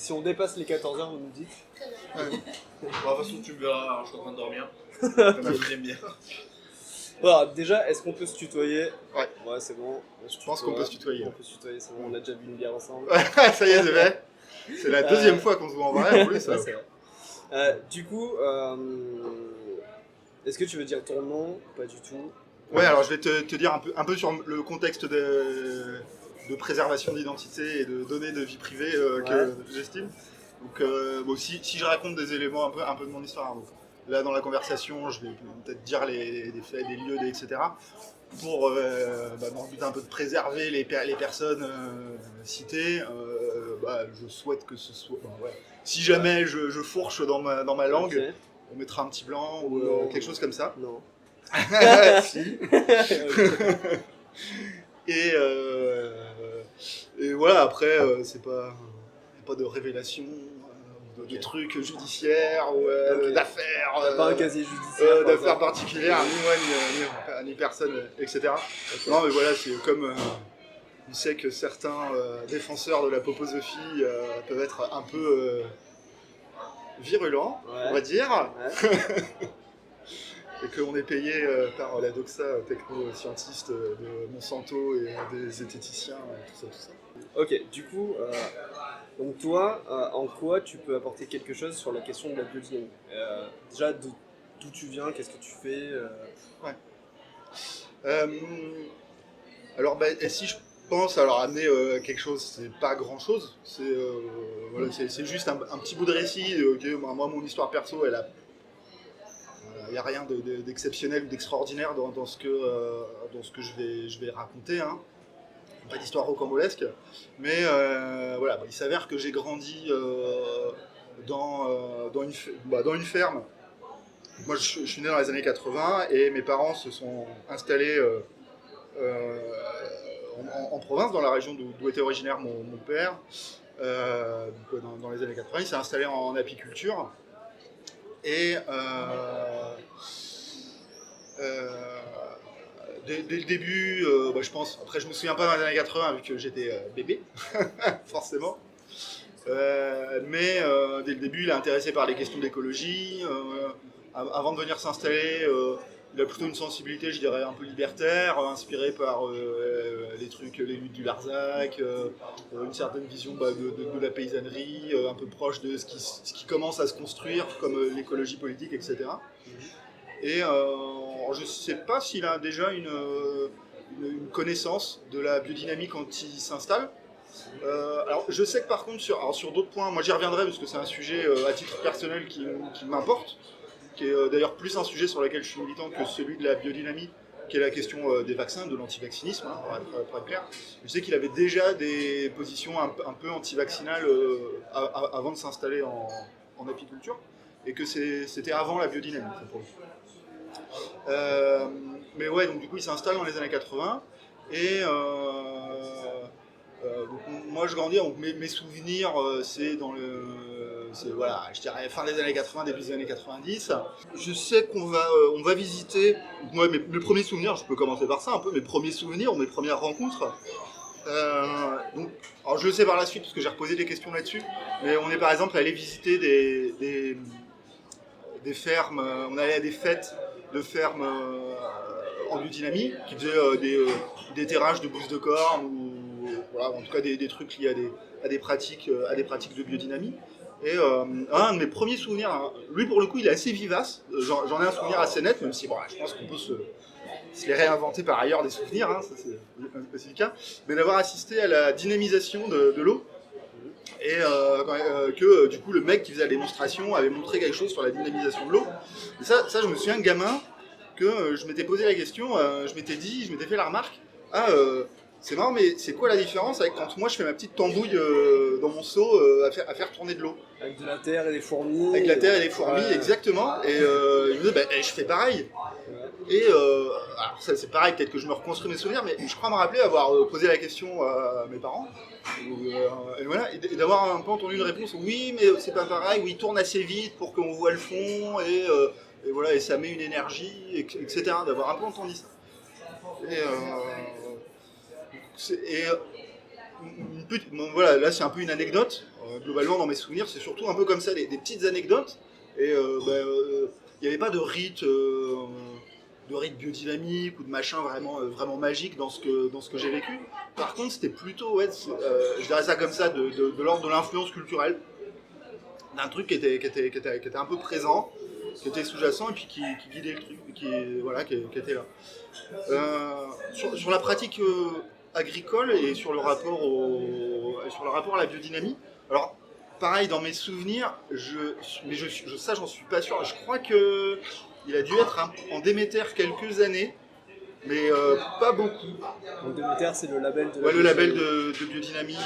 Si on dépasse les 14 heures, vous nous dites. Ouais. Bon, de toute façon, tu me verras, je suis en train de dormir. J'aime bien. Voilà, déjà, est-ce qu'on peut se tutoyer? Ouais. Ouais, c'est bon. Je pense qu'on peut se tutoyer. On peut se tutoyer, c'est bon, on a déjà bu une bière ensemble. Ça y est, c'est vrai. C'est la deuxième fois qu'on se voit en vrai en plus. Ouais, c'est vrai. Du coup, est-ce que tu veux dire ton nom? Pas du tout. Ouais, alors je vais te dire un peu sur le contexte de préservation d'identité et de données de vie privée que j'estime. Donc, bon, si je raconte des éléments un peu de mon histoire, donc, là dans la conversation, je vais peut-être dire des faits, des lieux, etc. Pour dans le but un peu de préserver les personnes citées, je souhaite que ce soit. Ouais. Si jamais je fourche dans ma langue, Okay. on mettra un petit blanc ou quelque chose comme ça. Non. Si. Et voilà, après, c'est pas de révélation, de trucs judiciaires ou d'affaires. T'as pas un casier judiciaire d'affaires particulières, ni moi, ni personne, etc. Okay. Non, mais voilà, c'est comme on sait que certains défenseurs de la poposophie peuvent être un peu virulents, on va dire. Ouais. Et qu'on est payé par la doxa techno-scientiste de Monsanto et des zététiciens, tout ça. Ok, du coup, donc toi, en quoi tu peux apporter quelque chose sur la question de la biodynamie? Déjà, d'où tu viens, qu'est-ce que tu fais Ouais. Alors, si je pense amener quelque chose, c'est pas grand-chose. C'est juste un petit bout de récit. Moi, mon histoire perso, elle a... Il n'y a rien d'exceptionnel ou d'extraordinaire dans ce que je vais raconter. Hein. Pas d'histoire rocambolesque. Mais voilà, il s'avère que j'ai grandi dans une ferme. Moi, je suis né dans les années 80 et mes parents se sont installés en province, dans la région d'où était originaire mon père. Dans les années 80, il s'est installé en apiculture. Et dès le début, je pense, après je me souviens pas dans les années 80 vu que j'étais bébé, forcément. Mais dès le début, il est intéressé par les questions d'écologie. Avant de venir s'installer, il a plutôt une sensibilité, je dirais, un peu libertaire, inspirée par les luttes du Larzac, une certaine vision de la paysannerie, un peu proche de ce qui commence à se construire comme l'écologie politique, etc. Et je ne sais pas s'il a déjà une connaissance de la biodynamie quand il s'installe. Alors je sais que par contre sur d'autres points, moi j'y reviendrai parce que c'est un sujet à titre personnel qui m'importe, qui est d'ailleurs plus un sujet sur lequel je suis militant que celui de la biodynamie, qui est la question des vaccins, de l'antivaccinisme, hein, pour être clair. Je sais qu'il avait déjà des positions un peu anti-vaccinales avant de s'installer en apiculture, et que c'était avant la biodynamie, ça, pour le coup. Mais ouais, donc du coup il s'installe dans les années 80, et donc, moi je grandis, donc mes souvenirs c'est voilà, je dirais fin des années 80, début des années 90. Je sais qu'on va visiter, moi mes premiers souvenirs, je peux commencer par ça un peu, mes premiers souvenirs ou mes premières rencontres. Donc, alors je le sais par la suite parce que j'ai reposé des questions là-dessus, mais on est par exemple allé visiter des fermes, on allait à des fêtes de fermes en biodynamie qui faisaient des terrages de bousses de corne ou voilà, en tout cas des trucs liés à des pratiques de biodynamie. Et un de mes premiers souvenirs, hein, lui pour le coup il est assez vivace, j'en ai un souvenir assez net, même si bon, je pense qu'on peut se les réinventer par ailleurs des souvenirs, hein, ça c'est aussi le cas, mais d'avoir assisté à la dynamisation de l'eau. Et que du coup le mec qui faisait la démonstration avait montré quelque chose sur la dynamisation de l'eau. Et ça je me souviens gamin que je m'étais posé la question, je m'étais fait la remarque, c'est marrant, mais c'est quoi la différence avec quand moi je fais ma petite tambouille dans mon seau à faire tourner de l'eau? Avec de la terre et des fourmis. Avec la terre et des fourmis, ouais. Exactement. Et il me dit, je fais pareil. Ouais. Et alors ça c'est pareil, peut-être que je me reconstruis mes souvenirs, mais je crois me rappeler avoir posé la question à mes parents. Et voilà, et d'avoir un peu entendu une réponse, oui, mais c'est pas pareil, oui, il tourne assez vite pour qu'on voit le fond, et voilà, et ça met une énergie, etc. D'avoir un peu entendu ça. Voilà, là c'est un peu une anecdote. Globalement, dans mes souvenirs, c'est surtout un peu comme ça, des petites anecdotes. Et il n'y avait pas de rite biodynamique ou de machin vraiment magique dans ce que j'ai vécu. Par contre, c'était plutôt, je dirais ça comme ça, de l'ordre de l'influence culturelle, d'un truc qui était un peu présent, qui était sous-jacent et puis qui guidait le truc, qui était là. Sur la pratique agricole et sur le rapport à la biodynamie, alors pareil dans mes souvenirs, ça j'en suis pas sûr, je crois que il a dû être en Déméter quelques années, mais pas beaucoup. Donc Déméter, c'est le label de le label de biodynamie,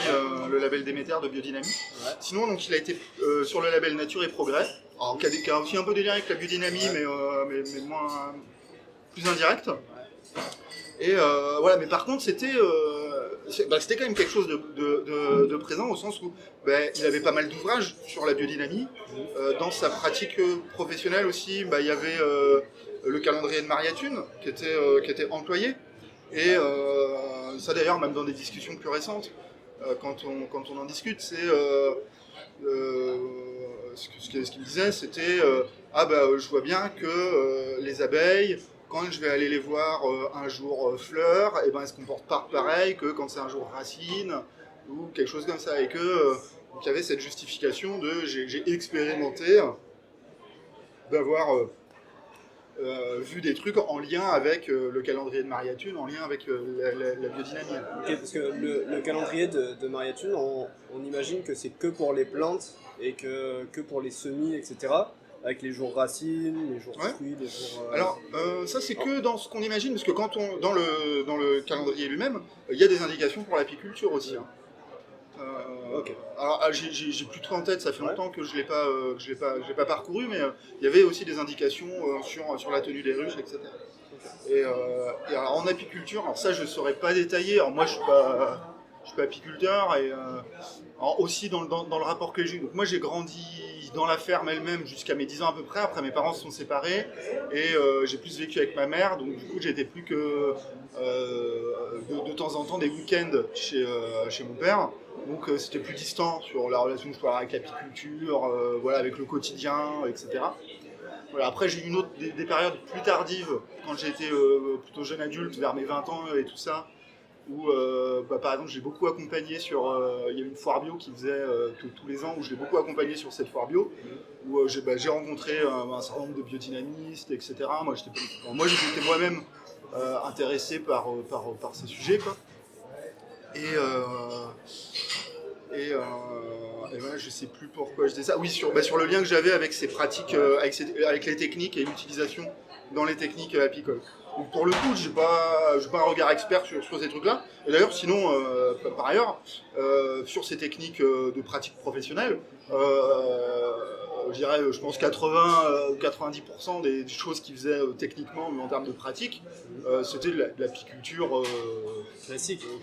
le label Déméter de biodynamie. Ouais. Sinon, donc, il a été sur le label Nature et Progrès, qui a aussi un peu de lien avec la biodynamie, mais moins, plus indirect. Et voilà, mais par contre, c'était quand même quelque chose de présent, au sens où il avait pas mal d'ouvrages sur la biodynamie. Dans sa pratique professionnelle aussi, il y avait le calendrier de Maria Thune qui était employé. Et ça d'ailleurs, même dans des discussions plus récentes, quand on en discute, c'est ce qu'il me disait, c'était je vois bien que les abeilles, quand je vais aller les voir un jour fleurs, et elles se comportent pas pareil que quand c'est un jour racine ou quelque chose comme ça. Et que donc il y avait cette justification de j'ai expérimenté d'avoir vu des trucs en lien avec le calendrier de Maria Thune, en lien avec la biodynamie. Ok, parce que le calendrier de Maria Thune, on imagine que c'est que pour les plantes et que pour les semis, etc. Avec les jours racines, les jours fruits, les jours... Alors, ça c'est que dans ce qu'on imagine, parce que dans le calendrier lui-même, il y a des indications pour l'apiculture aussi. Hein. Okay. Alors, j'ai plus trop en tête, ça fait longtemps que je l'ai pas parcouru, mais il y avait aussi des indications sur la tenue des ruches, etc. Okay. Et alors, en apiculture, alors ça je ne saurais pas détailler. Alors moi je suis pas apiculteur et aussi dans le rapport que j'ai eu. Donc moi j'ai grandi dans la ferme elle-même jusqu'à mes 10 ans à peu près. Après mes parents se sont séparés et j'ai plus vécu avec ma mère. Donc du coup j'étais plus que de temps en temps des week-ends chez mon père. Donc c'était plus distant sur la relation que je peux avoir avec l'apiculture, avec le quotidien, etc. Voilà, après j'ai eu des périodes plus tardives, quand j'étais plutôt jeune adulte, vers mes 20 ans et tout ça, où par exemple j'ai beaucoup accompagné il y a une foire bio qui faisait tous les ans, où je l'ai beaucoup accompagné sur cette foire bio, où j'ai rencontré un certain nombre de biodynamistes, etc. Moi j'étais moi-même intéressé par ces sujets, quoi. Et voilà, je sais plus pourquoi je disais ça. Oui, sur le lien que j'avais avec ces pratiques, avec les techniques et l'utilisation dans les techniques apicoles. Donc pour le coup, j'ai pas un regard expert sur ces trucs-là. Et d'ailleurs, sinon, par ailleurs, sur ces techniques de pratique professionnelle, je dirais, je pense 80 ou 90% des choses qu'ils faisaient techniquement, mais en termes de pratique, c'était de l'apiculture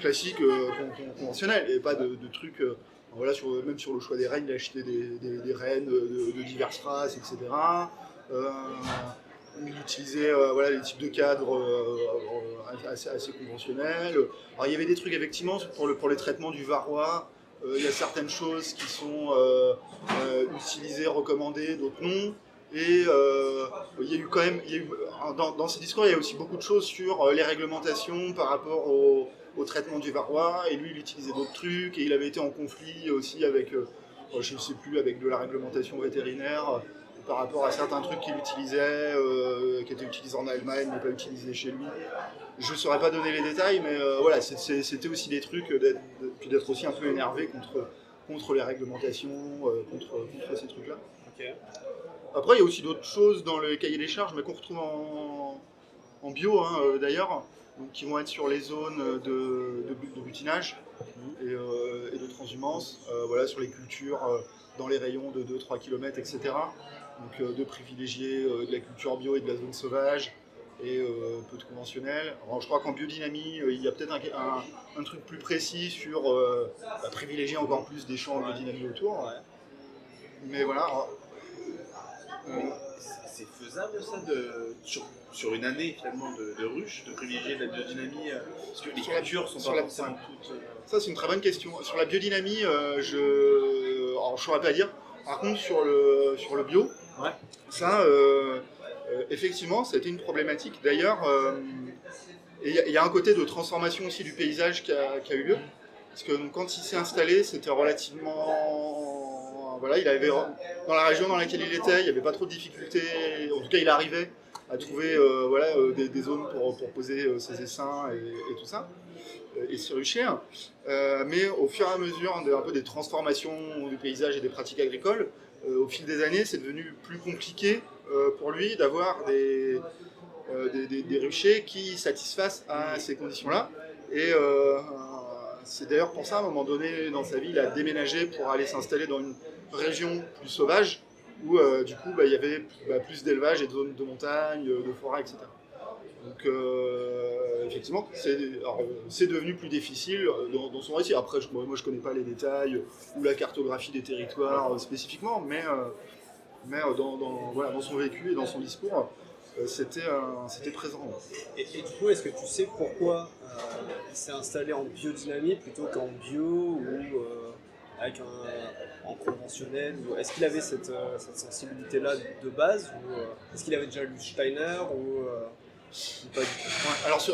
classique, conventionnelle, et pas de trucs. Même sur le choix des reines, il achetait des reines de diverses races, etc. Il utilisait les types de cadres assez conventionnels. Alors il y avait des trucs effectivement pour les traitements du varroa. Il y a certaines choses qui sont utilisées, recommandées, d'autres non. Et il y a eu quand même, dans ces discours, il y a aussi beaucoup de choses sur les réglementations par rapport au traitement du varroa. Et lui, il utilisait d'autres trucs. Et il avait été en conflit aussi avec, je ne sais plus, avec de la réglementation vétérinaire par rapport à certains trucs qu'il utilisait, qui étaient utilisés en Allemagne, mais pas utilisés chez lui. Je ne saurais pas donner les détails, mais c'était aussi des trucs, puis d'être aussi un peu énervé contre les réglementations, contre ces trucs-là. Okay. Après, il y a aussi d'autres choses dans le cahier des charges, mais qu'on retrouve en bio, d'ailleurs, donc, qui vont être sur les zones de butinage et de transhumance, sur les cultures dans les rayons de 2-3 km, etc. Donc de privilégier de la culture bio et de la zone sauvage, et peu de conventionnel. Alors, je crois qu'en biodynamie, il y a peut-être un truc plus précis sur privilégier encore plus des champs en biodynamie autour. Ouais. Mais voilà. C'est faisable ça sur une année finalement de ruche, de privilégier de la biodynamie, parce que les cultures sont pas forcément toutes... Ça c'est une très bonne question. Sur la biodynamie, alors, je ne saurais pas dire. Par contre, sur le bio, Ouais. ça, effectivement, ça a été une problématique. D'ailleurs, il y a un côté de transformation aussi du paysage qui a eu lieu. Parce que donc, quand il s'est installé, c'était relativement... Voilà, il avait, dans la région dans laquelle il était, il n'y avait pas trop de difficultés. En tout cas, il arrivait à trouver des zones pour poser ses essaims et tout ça, et ses ruchers. Mais au fur et à mesure un peu des transformations du paysage et des pratiques agricoles, au fil des années, c'est devenu plus compliqué pour lui d'avoir des ruchers qui satisfassent à ces conditions-là. Et c'est d'ailleurs pour ça, à un moment donné dans sa vie, il a déménagé pour aller s'installer dans une région plus sauvage, où du coup il y avait plus d'élevage et de zones de montagne, de forêt, etc. Donc effectivement, c'est devenu plus difficile dans son récit. Après, moi je connais pas les détails ou la cartographie des territoires spécifiquement, mais dans son vécu et dans son discours, c'était présent. Et du coup, est-ce que tu sais pourquoi il s'est installé en biodynamie plutôt qu'en bio ou avec en conventionnel est-ce qu'il avait cette sensibilité-là de base ou est-ce qu'il avait déjà lu Steiner ou pas du tout? Ouais, alors je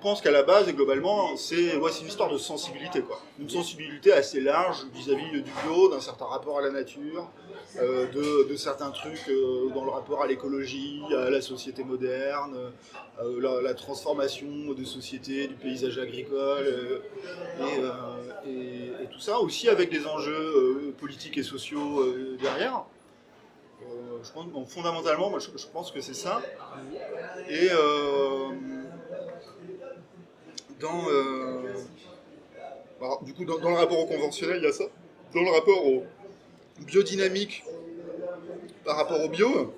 pense qu'à la base et globalement, c'est une histoire de sensibilité, quoi. Une sensibilité assez large vis-à-vis du bio, d'un certain rapport à la nature, de certains trucs dans le rapport à l'écologie, à la société moderne, la transformation de société, du paysage agricole, et tout ça, aussi avec des enjeux politiques et sociaux derrière. Je pense, donc, fondamentalement, moi, je pense que c'est ça. Et alors, du coup, dans le rapport au conventionnel, il y a ça. Dans le rapport au biodynamique par rapport au bio,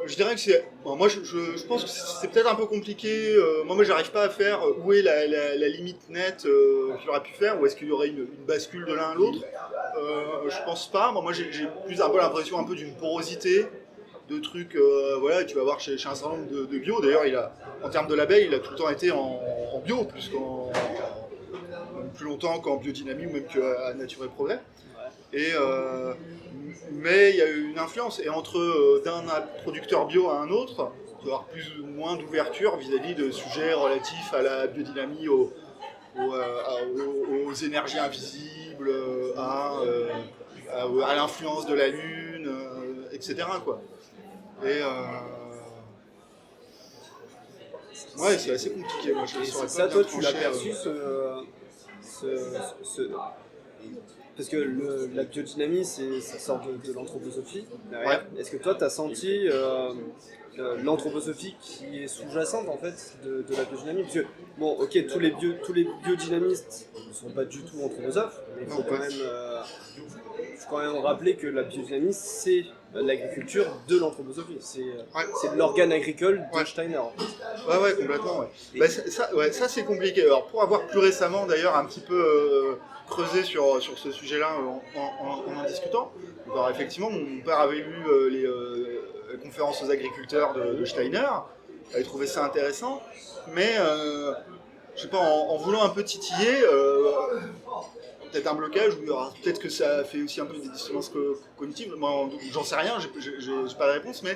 je dirais que c'est... Bon, moi, je pense que c'est peut-être un peu compliqué. Moi, j'arrive pas à faire où est la limite nette qu'il aurait pu faire, ou est-ce qu'il y aurait une bascule de l'un à l'autre. Je pense pas. Moi, j'ai plus un peu l'impression un peu d'une porosité de trucs. Voilà, tu vas voir chez un certain nombre de bio. D'ailleurs, en termes de label, il a tout le temps été en bio, plus longtemps qu'en biodynamie ou même qu'à Nature et Progrès. Mais il y a eu une influence, et entre d'un producteur bio à un autre, il doit y avoir plus ou moins d'ouverture vis-à-vis de sujets relatifs à la biodynamie, aux énergies invisibles, à l'influence de la Lune, etc. quoi. Et ouais, c'est assez compliqué. Moi, je saurais ça, pas toi, bien tu l'as trancher, perçu parce que la biodynamie, ça sort de l'anthroposophie. Ouais. Est-ce que toi, tu as senti l'anthroposophie qui est sous-jacente en fait de la biodynamie? Parce que, bon, ok, tous les biodynamistes ne sont pas du tout anthroposophes, mais il faut quand même rappeler que la biodynamie, c'est l'agriculture de l'anthroposophie. C'est l'organe agricole de Steiner. En fait. Ouais, complètement. Ouais. Ça, c'est compliqué. Alors, pour avoir plus récemment, d'ailleurs, un petit peu creusé sur ce sujet-là en discutant, alors, effectivement, mon père avait lu les conférences aux agriculteurs de Steiner. Il avait trouvé ça intéressant. Mais, je sais pas, en voulant un peu titiller... peut-être un blocage, ou peut-être que ça fait aussi un peu des dissonances cognitives. Moi, j'en sais rien, j'ai pas de réponse, mais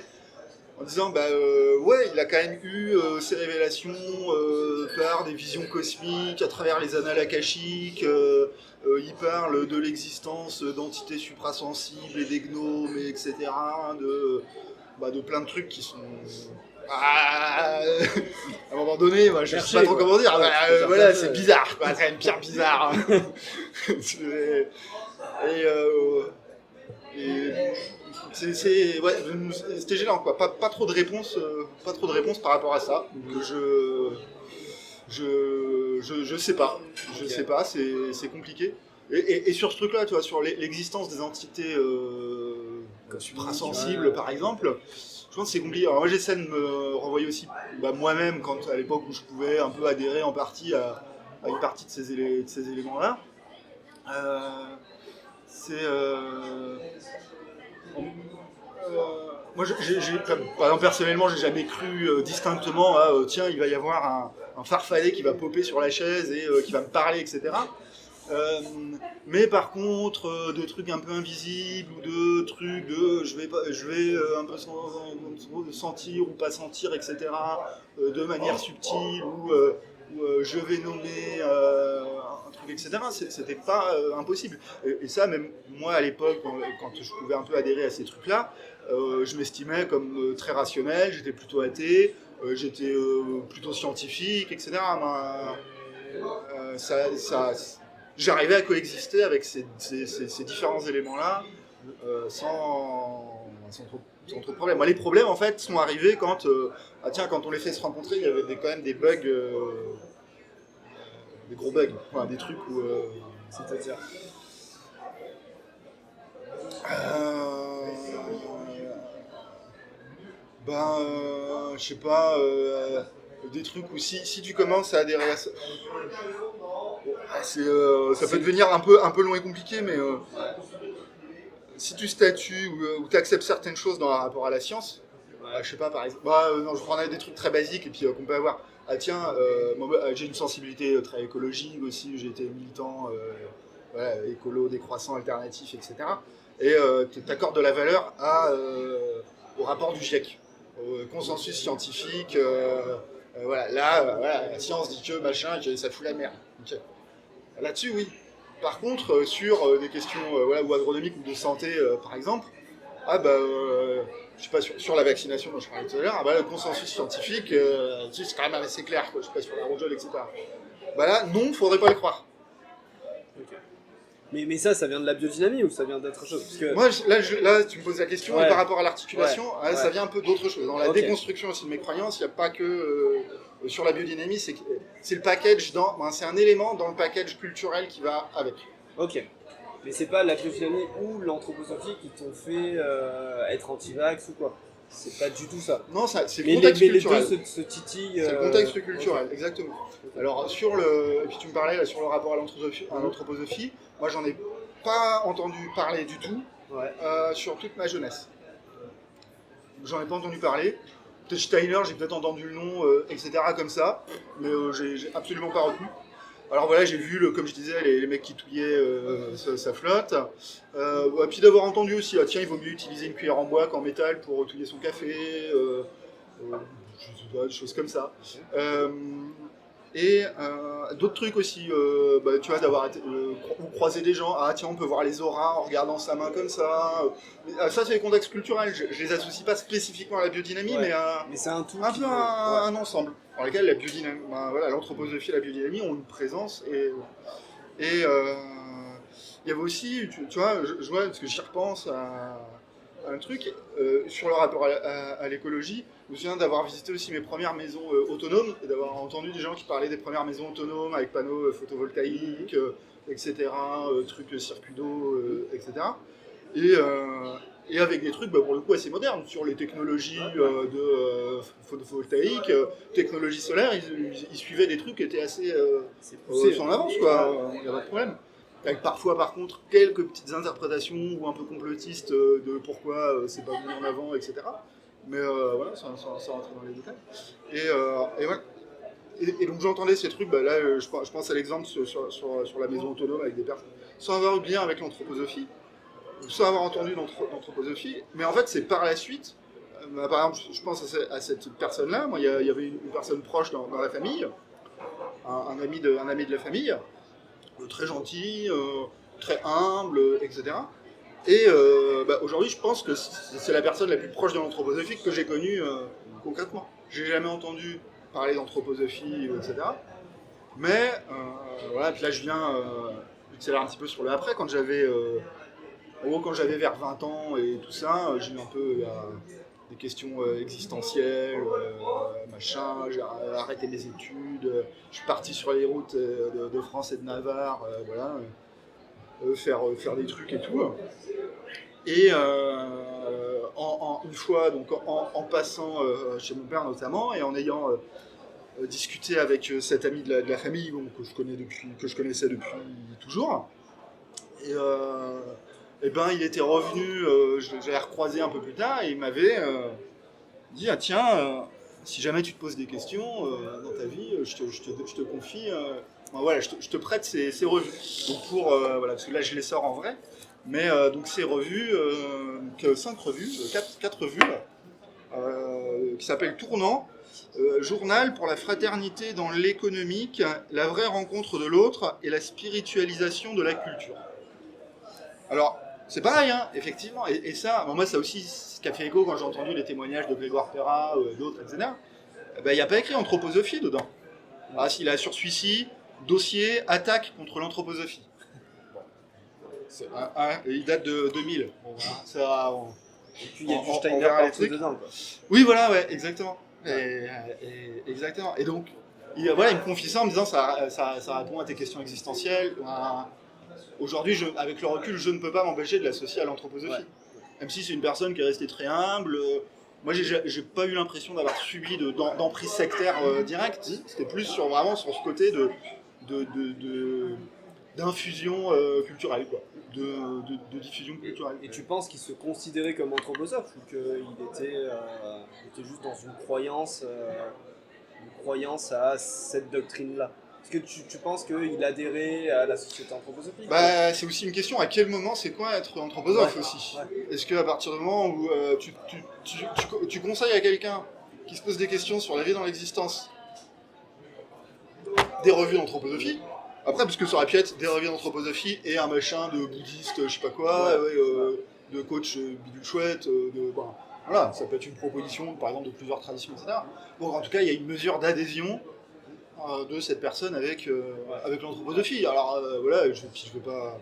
en disant, il a quand même eu ces révélations par des visions cosmiques, à travers les annales akashiques, il parle de l'existence d'entités suprasensibles et des gnomes, etc., de plein de trucs qui sont... à un moment donné, moi, je sais pas trop comment dire. Voilà, c'est bizarre, quoi. C'est une pierre bizarre. C'était gênant, quoi. Pas trop de réponses, par rapport à ça. Donc je sais pas. Je sais pas. C'est compliqué. Et sur ce truc-là, tu vois, sur l'existence des entités suprasensibles, par exemple. Je pense que c'est compliqué. Alors moi, j'essaie de me renvoyer aussi moi-même, à l'époque où je pouvais un peu adhérer en partie à une partie de ces éléments-là. Moi, par exemple, personnellement, j'ai jamais cru distinctement à tiens, il va y avoir un farfadet qui va popper sur la chaise et qui va me parler, etc. Mais par contre, de trucs un peu invisibles ou de trucs de je vais un peu sentir ou pas sentir, etc. De manière subtile ou je vais nommer un truc, etc. C'était pas impossible. Et ça, même moi à l'époque, quand je pouvais un peu adhérer à ces trucs-là, je m'estimais comme très rationnel, j'étais plutôt athée, j'étais plutôt scientifique, etc. J'arrivais à coexister avec ces différents éléments-là sans trop de problèmes. Moi, les problèmes, en fait, sont arrivés quand, quand on les fait se rencontrer, il y avait quand même des bugs, des gros bugs, enfin, des trucs où... C'est-à-dire je sais pas, des trucs où si tu commences à adhérer à ça, ça peut devenir un peu long et compliqué, mais si tu statues ou tu acceptes certaines choses dans le rapport à la science, je sais pas, par exemple, non, je prendrais des trucs très basiques et puis qu'on peut avoir. Ah tiens, moi, j'ai une sensibilité très écologique aussi, j'ai été militant voilà, écolo, décroissant, alternatif, etc. Et tu accordes de la valeur au rapport du GIEC, au consensus scientifique. Voilà, là, voilà, la science dit que machin, que ça fout la merde. Okay. Là-dessus, oui. Par contre, sur des questions voilà, ou agronomiques ou de santé, par exemple, je sais pas, sur la vaccination dont je parlais tout à l'heure, le consensus scientifique, c'est quand même assez clair, quoi, je sais pas, sur la rougeole, etc. Là, non, faudrait pas le croire. Okay. Mais ça vient de la biodynamie ou ça vient d'autre chose? Parce que... Moi, là, tu me poses la question, et par rapport à l'articulation, ça vient un peu d'autre chose. Dans la déconstruction aussi de mes croyances, il n'y a pas que sur la biodynamie, c'est le package, c'est un élément dans le package culturel qui va avec. Ok. Mais c'est pas la biodynamie ou l'anthroposophie qui t'ont fait être anti-vax ou quoi? C'est pas du tout ça. Non, c'est le contexte culturel. Les deux se titillent. C'est le contexte culturel, exactement. Alors, et puis tu me parlais là, sur le rapport à l'anthroposophie, moi j'en ai pas entendu parler du tout sur toute ma jeunesse. J'en ai pas entendu parler. Peut-être Steiner, j'ai peut-être entendu le nom, etc. comme ça, mais j'ai absolument pas retenu. Alors voilà, j'ai vu, comme je disais, les mecs qui touillaient sa flotte. Et puis d'avoir entendu aussi, tiens, il vaut mieux utiliser une cuillère en bois qu'en métal pour touiller son café. Je sais pas, des choses comme ça. Et d'autres trucs aussi, tu vois, d'avoir croisé des gens, tiens, on peut voir les auras en regardant sa main comme ça. Ça, c'est les contextes culturels, je les associe pas spécifiquement à la biodynamie, mais c'est un tout. Un ensemble, dans lequel la biodynamie, l'anthroposophie et la biodynamie ont une présence. Et il y avait aussi, tu vois, je vois, parce que j'y repense à un truc, sur le rapport à l'écologie. Je me souviens d'avoir visité aussi mes premières maisons autonomes et d'avoir entendu des gens qui parlaient des premières maisons autonomes avec panneaux photovoltaïques, etc., trucs circuits d'eau, etc. Et avec des trucs pour le coup assez modernes sur les technologies de photovoltaïque, technologie solaire, ils suivaient des trucs qui étaient assez en avance, quoi. Il n'y a pas de problème. Avec parfois, par contre, quelques petites interprétations ou un peu complotistes de pourquoi c'est pas mis en avant, etc. Mais voilà, sans rentrer dans les détails. Et voilà. Et donc j'entendais ces trucs, là je pense à l'exemple sur la maison autonome avec des personnes, sans avoir eu de lien avec l'anthroposophie, sans avoir entendu l'anthroposophie, mais en fait c'est par la suite, par exemple je pense à cette personne-là, moi il y avait une personne proche dans la famille, un ami de la famille, très gentil, très humble, etc. Et aujourd'hui, je pense que c'est la personne la plus proche de l'anthroposophie que j'ai connue concrètement. J'ai jamais entendu parler d'anthroposophie, etc. Mais voilà, puis là je viens j'accélère un petit peu sur le après, quand j'avais vers 20 ans et tout ça, j'ai eu un peu des questions existentielles, machin, j'ai arrêté mes études, je suis parti sur les routes de France et de Navarre, voilà, faire des trucs et tout. Et une fois, donc en passant chez mon père notamment, et en ayant discuté avec cet ami de la famille que je connaissais depuis toujours, et il était revenu, je l'avais recroisé un peu plus tard, et il m'avait dit tiens, si jamais tu te poses des questions dans ta vie, je te confie Bon, voilà, je te prête ces revues. Donc pour, voilà, parce que là je les sors en vrai. Mais donc ces revues, 5 revues, 4 revues, qui s'appellent Tournant, journal pour la fraternité dans l'économique, la vraie rencontre de l'autre et la spiritualisation de la culture. Alors, c'est pareil, hein, effectivement, et ça, bon, moi ça aussi, ce qui a fait écho quand j'ai entendu les témoignages de Grégoire Perra, d'autres, etc. Il n'y a pas écrit anthroposophie dedans. Ah, s'il a sur celui-ci, dossier, attaque contre l'anthroposophie. Il date de 2000. Bon, voilà, ça, Et puis il y a du on Steiner verra les partout trucs. dedans, quoi. Oui, voilà, ouais, exactement. Exactement. Et donc, il me confie ça en me disant ça répond à tes questions existentielles. Aujourd'hui, avec le recul, je ne peux pas m'empêcher de l'associer à l'anthroposophie. Ouais. Même si c'est une personne qui est restée très humble. Moi, j'ai pas eu l'impression d'avoir subi d'emprise sectaire directe. C'était plus vraiment sur ce côté d'infusion culturelle, quoi. De diffusion culturelle. Et tu penses qu'il se considérait comme anthroposophe ou qu'il était juste dans une croyance à cette doctrine-là? Est-ce que tu penses qu'il adhérait à la société anthroposophique? Bah, c'est aussi une question, à quel moment c'est quoi être anthroposophe aussi? Ouais. Est-ce qu'à partir du moment où tu conseilles à quelqu'un qui se pose des questions sur la vie dans l'existence des revues d'anthroposophie, après, parce que ça aurait pu être des revues d'anthroposophie et un machin de bouddhiste, je sais pas quoi, de coach bidule chouette, voilà, ça peut être une proposition, par exemple, de plusieurs traditions, etc. Bon, en tout cas, il y a une mesure d'adhésion de cette personne avec l'anthroposophie. Alors, voilà, je vais pas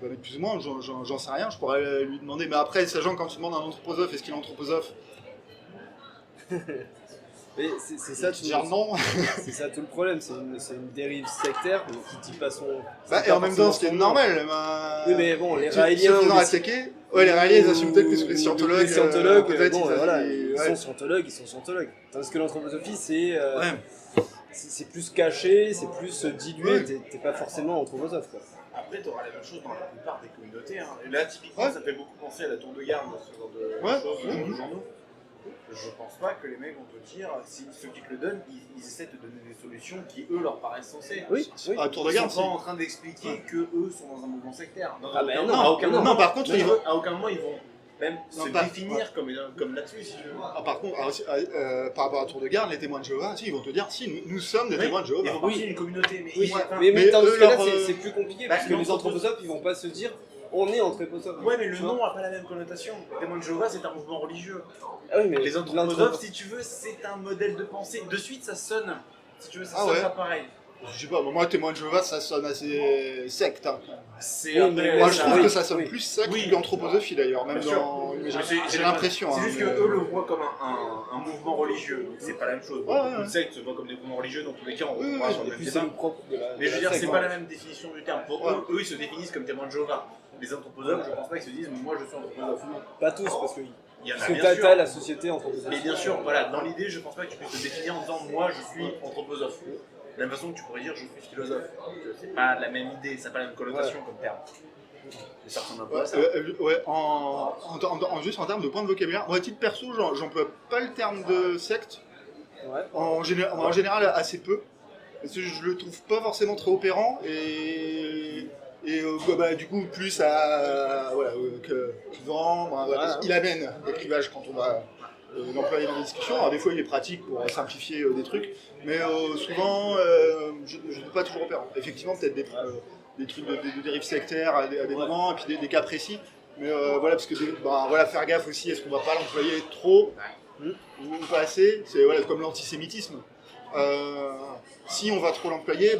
mettre plus ou moins, j'en sais rien, je pourrais lui demander. Mais après, sachant que quand tu demandes à un anthroposophe, est-ce qu'il est anthroposophe? Mais c'est ça tout Dire non. C'est ça tout le problème, c'est une dérive sectaire qui dit pas son. Et en même temps, c'était normal. Oui, mais bon, les Se Raéliens. faisant attaquer, les Raéliens, ils assument peut-être que les scientologues. Les scientologues, peut-être, bon, voilà, ils ils sont scientologues. Tandis que l'anthroposophie, c'est plus caché, c'est plus dilué, Ouais. t'es pas forcément anthroposophe, quoi. Après, tu auras la même chose dans la plupart des communautés. Hein. Et là, typiquement, ça fait beaucoup penser à la tour de garde, ce genre de choses, ce genre de journaux. Je pense pas que les mecs vont te dire, si ceux qui te le donnent, ils essaient de te donner des solutions qui, eux, leur paraissent sensées. Oui, À tour de Ils garde, sont pas en train d'expliquer que eux sont dans un mouvement sectaire. Ah ben non, à aucun non. moment. Par contre, À aucun moment, ils vont même Non, se pas- définir comme là-dessus, si tu veux. par contre, par rapport à Tour de Garde, les témoins de Jéhovah, si, ils vont te dire, si, nous sommes des Oui, témoins de Jéhovah. Ils font partie d'une communauté, mais Oui, enfin, mais dans eux, ce cas-là, leur, c'est plus compliqué, bah, parce que les l'anthroposophe- anthroposophes, ils vont pas se dire on est anthroposophe. ouais, mais le Tu vois. nom a pas la même connotation. Témoin de Jéhovah, c'est un mouvement religieux. Ah oui, mais Les anthroposophes, si tu veux, c'est un modèle de pensée. De suite, ça sonne. Si tu veux, ça sonne pas pareil. Je sais pas, moi, témoin de Jéhovah, ça sonne assez secte. Hein. C'est Oui, après, mais Moi, je trouve oui, que ça sonne oui. plus secte Oui. qu'anthroposophie d'ailleurs, même Bien sûr. dans. Mais J'ai l'impression. C'est hein, juste mais- que eux le voient comme un mouvement religieux. Donc c'est pas la même chose. Ouais, Beaucoup ouais. de sectes se voient comme des mouvements religieux, dans tous les cas, on Oui, va oui, sur le Et même puis c'est débat. le propre de la. Mais je veux dire, de la c'est secte. pas la même définition du terme. Pour Ouais. eux, ils se définissent comme témoins de Jéhovah. Les anthroposophes, je pense pas qu'ils se disent, moi je suis anthroposophe. Pas tous, parce que Il y en a parce que bien t'as sûr. la société anthroposophe. Mais bien sûr, voilà, dans l'idée, je pense pas que tu puisses te définir en disant moi je suis anthroposophe. De la même façon que tu pourrais dire je suis philosophe. C'est pas la même idée, ça n'a pas la même connotation comme terme. Et ça ressemble un peu à ça. Juste en termes de point de vocabulaire, moi à titre perso, j'emploie pas le terme de secte, Ouais. en général assez peu, parce que je le trouve pas forcément très opérant, et du coup plus à que vendre, Voilà. il amène des clivages quand on va l'employer dans des discussions. Alors des fois il est pratique pour simplifier des trucs, mais souvent je ne suis pas toujours opérant. Effectivement peut-être des trucs de dérive sectaire à des moments, et puis des cas précis. Mais voilà, parce que faire gaffe aussi, est-ce qu'on va pas l'employer trop ou pas assez? C'est comme l'antisémitisme. Si on va trop l'employer, on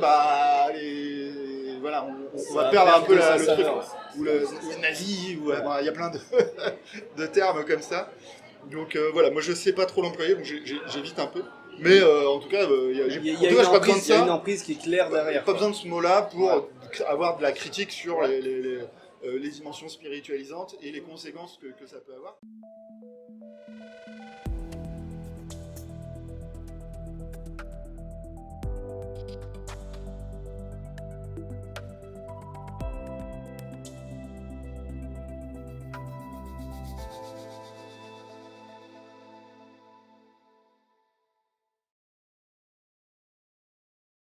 va perdre un peu le truc. Ou le nazi, ou il y a plein de termes comme ça. Donc moi je sais pas trop l'employer, donc j'évite un peu. Mais en tout cas, Il y a j'ai pas besoin de il y a une ça. emprise qui est claire derrière. Pas besoin de ce mot-là pour avoir de la critique sur les dimensions spiritualisantes et les conséquences que ça peut avoir.